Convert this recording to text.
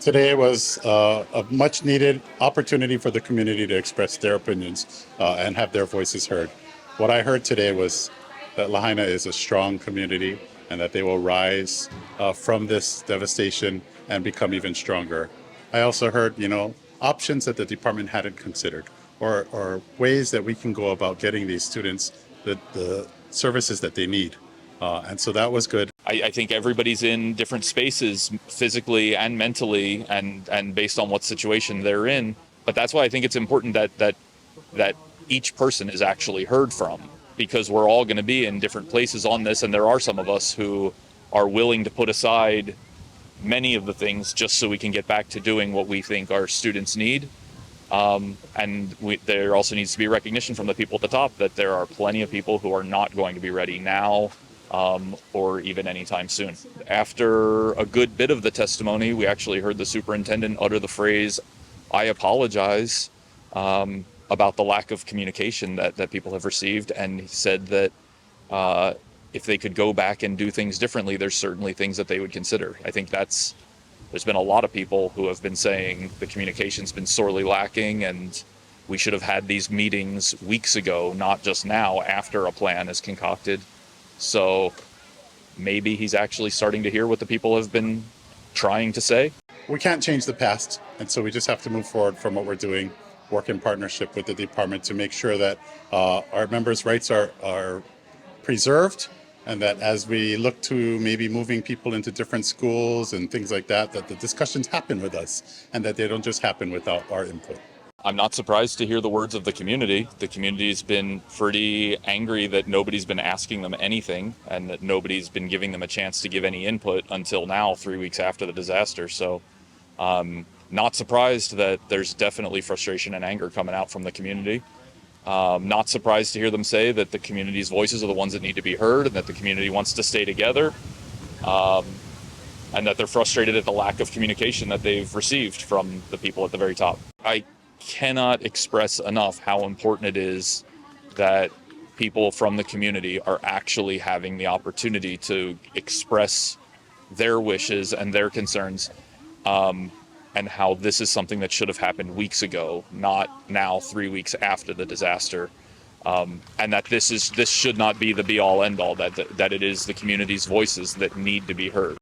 Today was a much needed opportunity for the community to express their opinions and have their voices heard. What I heard today was that Lahaina is a strong community and that they will rise from this devastation and become even stronger. I also heard, options that the department hadn't considered or ways that we can go about getting these students the services that they need. And so that was good. I think everybody's in different spaces physically and mentally and based on what situation they're in. But that's why I think it's important that each person is actually heard from, because we're all going to be in different places on this, and there are some of us who are willing to put aside many of the things just so we can get back to doing what we think our students need. There also needs to be recognition from the people at the top that there are plenty of people who are not going to be ready now or even anytime soon. After a good bit of the testimony, we actually heard the superintendent utter the phrase, "I apologize," about the lack of communication that people have received, and he said that if they could go back and do things differently, there's certainly things that they would consider. I think there's been a lot of people who have been saying the communication's been sorely lacking and we should have had these meetings weeks ago, not just now after a plan is concocted. So maybe he's actually starting to hear what the people have been trying to say. We can't change the past, and so we just have to move forward from what we're doing, work in partnership with the department to make sure that our members' rights are preserved, and that as we look to maybe moving people into different schools and things like that, that the discussions happen with us and that they don't just happen without our input. I'm not surprised to hear the words of the community. The community's been pretty angry that nobody's been asking them anything and that nobody's been giving them a chance to give any input until now, 3 weeks after the disaster. So not surprised that there's definitely frustration and anger coming out from the community. Not surprised to hear them say that the community's voices are the ones that need to be heard and that the community wants to stay together, and that they're frustrated at the lack of communication that they've received from the people at the very top. I cannot express enough how important it is that people from the community are actually having the opportunity to express their wishes and their concerns, and how this is something that should have happened weeks ago, not now 3 weeks after the disaster, and that this should not be the be-all end-all, that it is the community's voices that need to be heard.